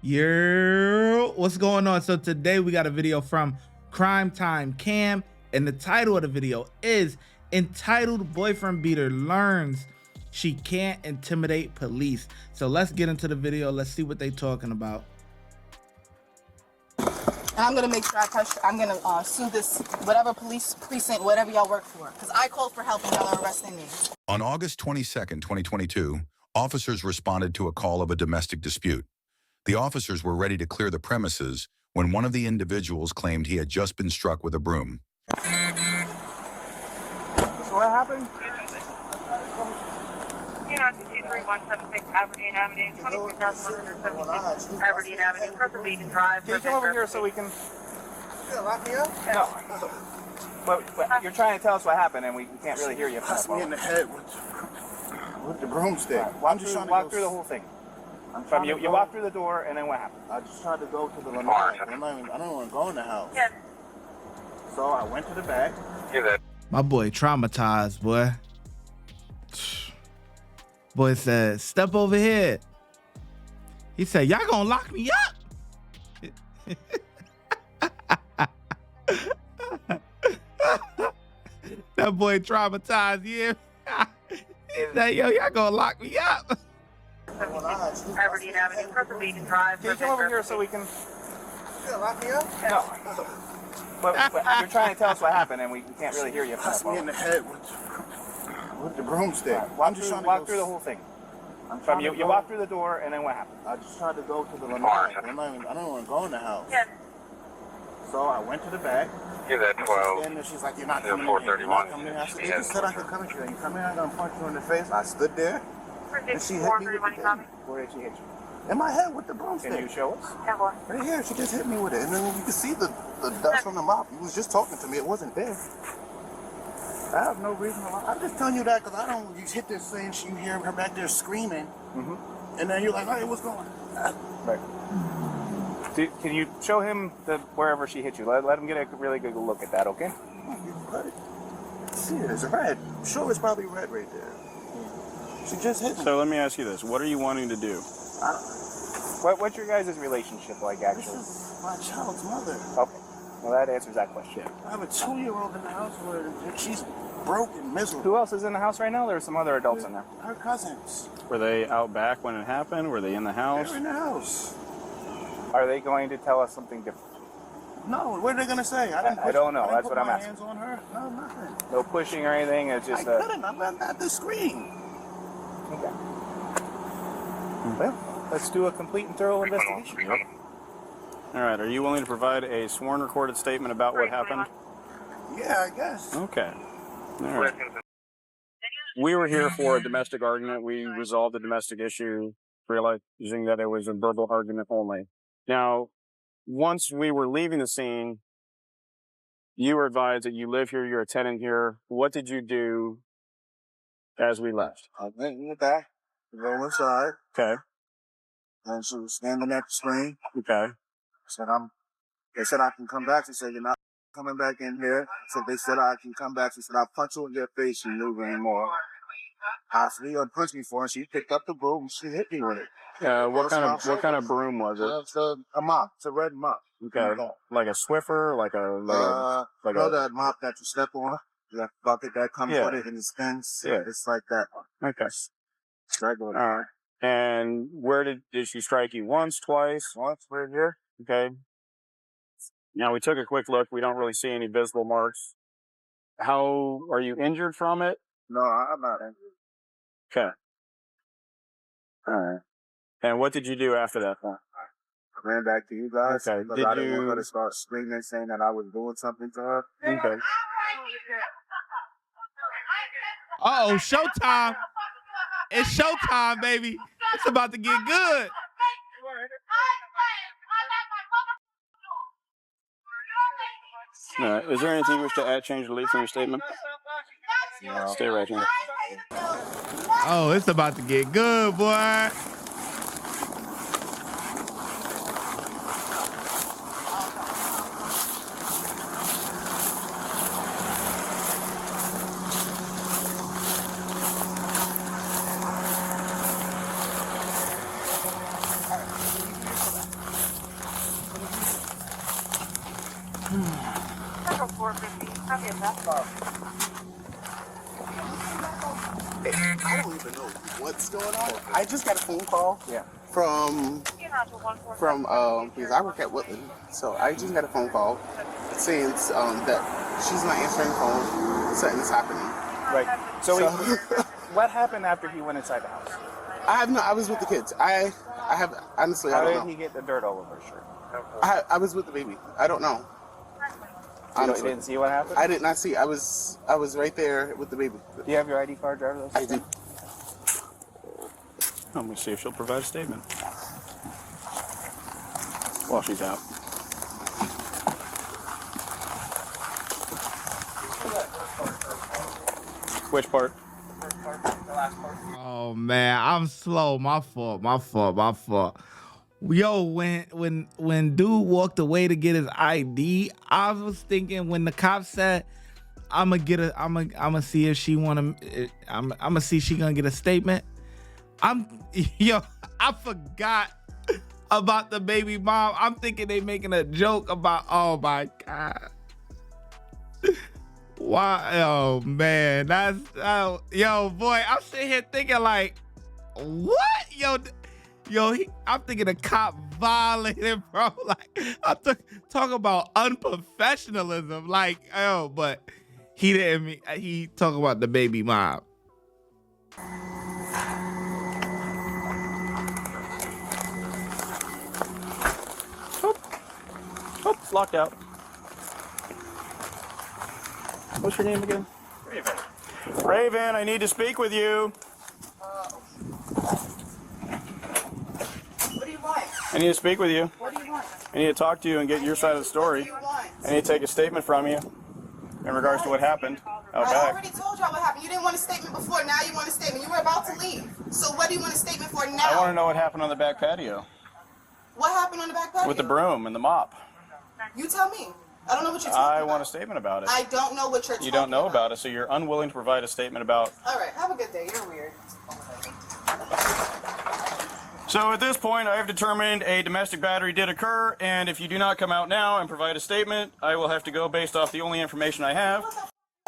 What's going on? So today we got a video from Crime Time Cam, and the title of the video is entitled "Boyfriend Beater Learns She Can't Intimidate Police." So let's get into the video. Let's see what they talking about. And I'm gonna make sure I'm gonna sue this whatever police precinct, whatever y'all work for, because I called for help and y'all are arresting me. On August 22nd, 2022, officers responded to a call of a domestic dispute. The officers were ready to clear the premises when one of the individuals claimed he had just been struck with a broom. So what happened? 23176 Aberdeen Avenue, 22,176 Aberdeen Avenue, preferably to drive. Can you come over here so we can... You gonna lock me up? No. But you're trying to tell us what happened and we can't really hear you. Hit me in the head with the broomstick. Walk through the whole thing. You walk through the door and then what happened? I just tried to go to the lanai. I don't want to go in the house. Yes. So I went to the back. My boy traumatized, boy. Boy said, "Step over here." He said, "Y'all gonna lock me up?" That boy traumatized, yeah. He said, "Yo, y'all gonna lock me up?" Aberdeen Avenue, preferably to drive. Can you come over here so we can... You gonna lock me up? No. But you're trying to tell us what happened and we can't really hear you. Hit me in the head with the broomstick. Walk through the whole thing. You walk through the door and then what happened? I just tried to go to the lanai. I don't want to go in the house. Yes. So I went to the back. Give that 12. And she's like, "You're not coming in. 431. I said, "You just said I could come in here. You come in, I'm gonna punch you in the face." I stood there. And she hit me with the thing. Where did she hit you? In my head with the broomstick. Can you show us? Right here, she just hit me with it. And then you can see the dust from the mop. You was just talking to me. It wasn't there. I have no reason to lie. I'm just telling you that because I don't, you hit this thing, you hear her back there screaming. And then you're like, "Hey, what's going on?" Right. Can you show him wherever she hit you? Let him get a really good look at that, okay? See, it's red. I'm sure it's probably red right there. She just hit me. So let me ask you this. What are you wanting to do? What's your guys' relationship like, actually? This is my child's mother. Okay. Well, that answers that question. I have a 2-year-old in the house where she's broken, miserable. Who else is in the house right now? There are some other adults in there. Her cousins. Were they out back when it happened? Were they in the house? They're in the house. Are they going to tell us something different? No, what are they going to say? I don't know. That's what I'm asking. Hands on her? No, nothing. No pushing or anything? It's just I couldn't. I'm at the screen. Okay. Well, let's do a complete and thorough investigation. All right. Are you willing to provide a sworn recorded statement about what happened? Yeah, I guess. Okay. All right. We were here for a domestic argument. We resolved the domestic issue, realizing that it was a verbal argument only. Now, once we were leaving the scene, you were advised that you live here, you're a tenant here. What did you do as we left? I went in the back, go inside, Okay. and she was standing at the screen. Okay. They said I can come back. She said, "You're not coming back in here." So they said I can come back. She said, "I'll punch you in your face, you move anymore." I said, "You punched me for," and she picked up the broom and she hit me with it. What kind of broom was it? It's a mop. It's a red mop. Okay. Like a Swiffer, like that mop that you step on, that bucket that comes with it and it spins. Yeah. It's like that one. Okay. Regular. All right. And where did she strike you? Once, twice? Once, right here. Okay. Now we took a quick look. We don't really see any visible marks. How are you injured from it? No, I'm not injured. Okay. All right. And what did you do after that point? I ran back to you guys. Okay. Because I didn't want her to start screaming, saying that I was doing something to her. Okay. Uh-oh, showtime. It's showtime, baby. It's about to get good. Is there anything you wish to add, change, or leave from your statement? No. Stay right here. Oh, it's about to get good, boy. Central 450. Copy of that. I don't even know what's going on. I just got a phone call. Yeah. From You're not to 147. because I work at Woodland, so I just got a phone call saying that she's not answering the phone. Something is happening. Right. So, what happened after he went inside the house? I was with the kids. I have honestly. How I don't did know. he get the dirt all over his shirt? I was with the baby. I don't know. You Honestly, didn't see what happened? I did not see. I was right there with the baby. Do you have your ID card, driver's license? I do. Let me see if she'll provide a statement. While she's out. Which part? Oh man, I'm slow. My fault. Yo, when dude walked away to get his ID, I was thinking when the cop said, "I'ma see if she I'ma see if she gonna get a statement." I forgot about the baby mom. I'm thinking they making a joke about. Oh my god. Why? Oh man, yo boy. I'm sitting here thinking like, what? I'm thinking the cop violated, bro. Like I'm talking about unprofessionalism. Like, but he didn't mean. He talking about the baby mom. Oh, it's locked out. What's your name again? Raven. Raven, I need to speak with you. What do you want? I need to speak with you. What do you want? I need to talk to you and get your side of the story. What do you want? I need to take a statement from you in regards to what happened out I back. already told y'all what happened. You didn't want a statement before. Now you want a statement. You were about to leave. So what do you want a statement for now? I want to know what happened on the back patio What happened on the back patio? with the broom and the mop. You tell me. I don't know what you're talking about. I want a statement about it. I don't know what you're talking You don't know about. about it, so you're unwilling to provide a statement about. All right. Have a good day. You're weird. So at this point, I have determined a domestic battery did occur, and if you do not come out now and provide a statement, I will have to go based off the only information I have.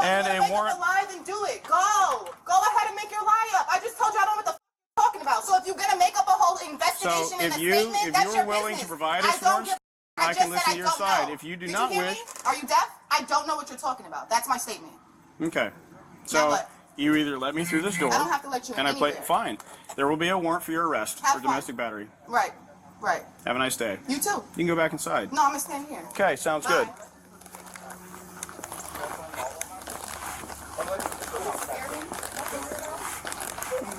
And If you a wanna warrant. make up a lie, then do it. Go ahead and make your lie up. I just told you I don't know what the you're talking about. So if you're gonna make up a whole investigation So and if a you statement, that's you're your willing business. to provide I us don't source, give- I just can said listen to I your don't side. know. If you do Did not you hear wish, me? Are you deaf? I don't know what you're talking about. That's my statement. okay. Now So what? you either let me through this door, I don't have to let you in and I play. anywhere. Fine. There will be a warrant for your arrest Have for fun. domestic battery. Right. Have a nice day. You too. You can go back inside. No, I'm gonna stand here. Okay, sounds good. Bye. He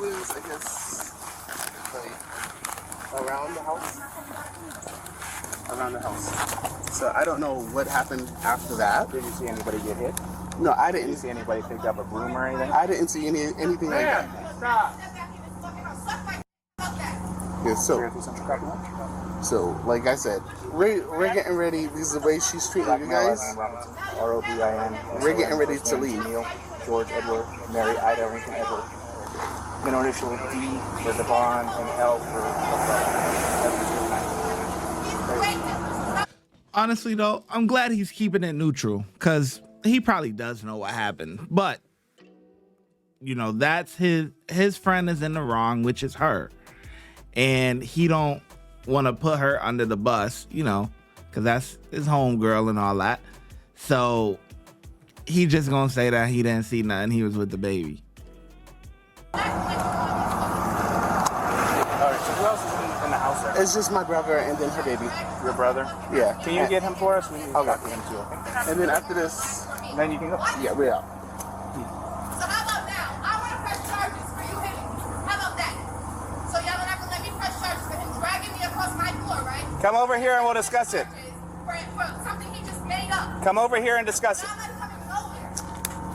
was, I guess, like around the house. Around the house. So I don't know what happened after that. Did you see anybody get hit? No, I Did you didn't. see anybody pick up a broom or anything? I didn't see anything like that. Stop. Yeah, Here, do some cracking up. so like I said, we're getting ready because the way she's treating you guys. R-O-B-I-N. We're getting ready to leave. Neil, George, Edward, Mary, Ida, Lincoln, Edward. Middle initial D for Devon and L for Honestly though, I'm glad he's keeping it neutral because he probably does know what happened. But that's his friend is in the wrong, which is her. And he don't want to put her under the bus, because that's his homegirl and all that. So he just gonna say that he didn't see nothing. He was with the baby. All right, so who else is in the house there? It's just my brother and then her baby. Your brother? Yeah. Can you get him for us? We need to Okay. talk to him too, okay? And then after this, Then you can go. yeah, we're out. So how about now? I want to press charges for you hitting me. How about that? So y'all don't have to let me press charges for him dragging me across my floor, right? Come over here and we'll discuss it. For something he just made up. Come over here and discuss it. I'm not coming nowhere.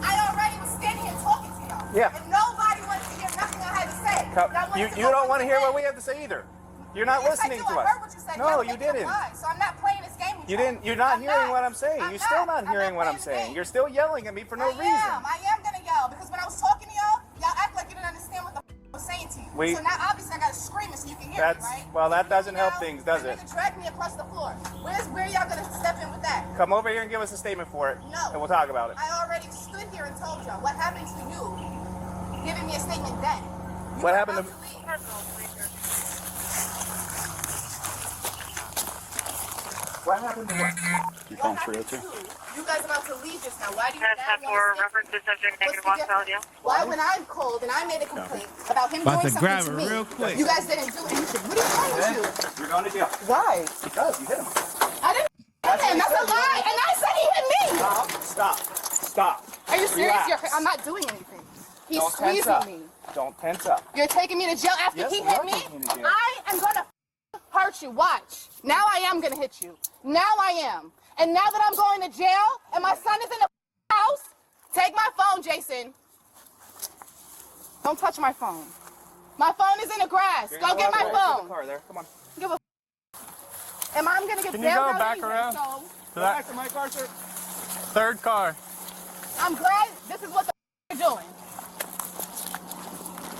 I already was standing here talking to y'all. Yeah. And nobody wanted to hear nothing I had to say. Y'all wanted You go don't on want to the hear way. what we have to say either. You're not Yes, listening I do. to I us. heard what you said. No, Y'all you making up didn't. lies, so I'm not playing this game with You y'all. didn't. You're not I'm hearing not. what I'm saying. I'm You're still not I'm hearing what I'm playing this saying. game. You're still yelling at me for no reason. I am gonna yell because when I was talking to y'all act like you didn't understand what the I was saying to you. So now obviously I gotta scream it so you can hear That's right? well, that doesn't help Now, things, does you're it? gonna drag me across the floor. Where y'all gonna step in with that? Come over here and give us a statement for it. No. And we'll talk about it. I already stood here and told y'all what happened to you, giving me a statement then. You What were happened about to- leave. What happened to what? You What phone happened 302? to you guys about to leave just now? Why do you Has now that want for to reference to subject negative What's the one difference? you? Why when I called and I made a complaint about him About doing to grab something to it me, real quick. you guys didn't do anything? What is wrong with you? You're going to jail. Why? Because you hit him. I didn't hit him. That's a lie. And I said he hit me. Stop. Are you serious? Relax. I'm not doing anything. He's Don't tense squeezing up. me. Don't tense up. You're taking me to jail after Yes, he we hit are me? taking you to jail. I am gonna hurt you. Watch. Now I am gonna hit you. Now I am. And now that I'm going to jail and my son is in the house, take my phone, Jason. Don't touch my phone. My phone is in the grass. Go get my phone. Car there. Come on. Give a Am I gonna get Can you bailed go out back anyway, around? so To that to my car, sir. third car. I'm glad this is what the you're doing.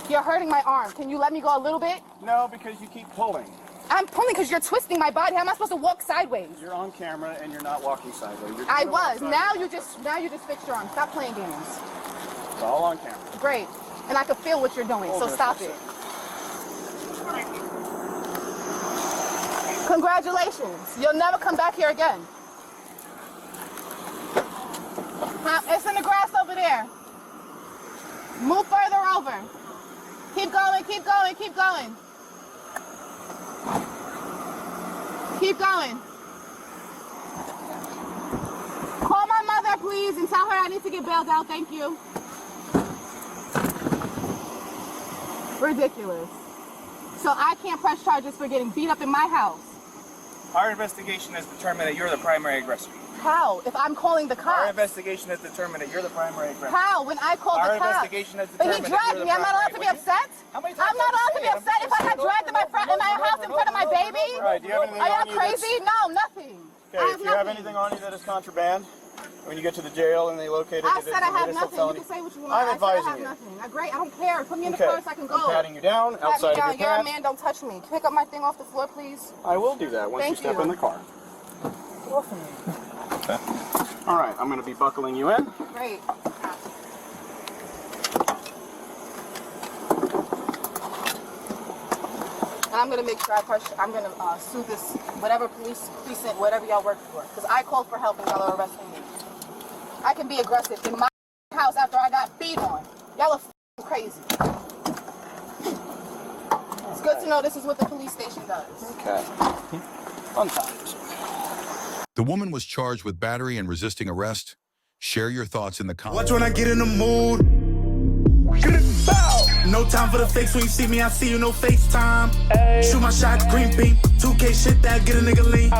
You're hurting my arm. Can you let me go a little bit? No, because you keep pulling. I'm pulling because you're twisting my body. How am I supposed to walk sideways? You're on camera and you're not walking sideways. You're I totally was. sideways. Now you just fixed your arm. Stop playing games. It's all on camera. Great. And I can feel what you're doing, so Hold stop this it. for a second. Congratulations. You'll never come back here again. It's in the grass over there. Move further over. Keep going, keep going, keep going. Keep going. Call my mother, please, and tell her I need to get bailed out. Thank you. Ridiculous. So I can't press charges for getting beat up in my house. Our investigation has determined that you're the primary aggressor. How? If I'm calling the Our cops. investigation has determined that you're the primary aggressor. How? When I called Our the cops. investigation has But he determined that dragged you're me. the I'm not allowed to be primary- upset. How many times I'm not have I allowed to be said it? upset if I got dragged in my house in front of my baby. All right, do you have anything Are on y'all you crazy? No, nothing. Okay, I if you have nothing. anything on you that is contraband, when you get to the jail and they locate it, I it said is I a have municipal nothing. felony. You can say what you want. I'm I said advising I have you. nothing. Great. I don't care. Put me in the Okay, car so I can go. I'm patting you down Pat me outside down. of your You're a pants. man. Don't touch me. Pick up my thing off the floor, please. I will do that once Thank you step you. in the car. All right, I'm going to be buckling you in. Great. And I'm gonna make sure I'm gonna sue this whatever police precinct, whatever y'all work for, because I called for help and y'all are arresting me. I can be aggressive in my house after I got beat on. Y'all are f***ing crazy. It's good to know this is what the police station does. Okay. Fun times. The woman was charged with battery and resisting arrest. Share your thoughts in the comments. Watch when I get in the mood. No time for the fakes. When you see me, I see you, no FaceTime. Shoot my shot, green beam. 2K shit that get a nigga lean.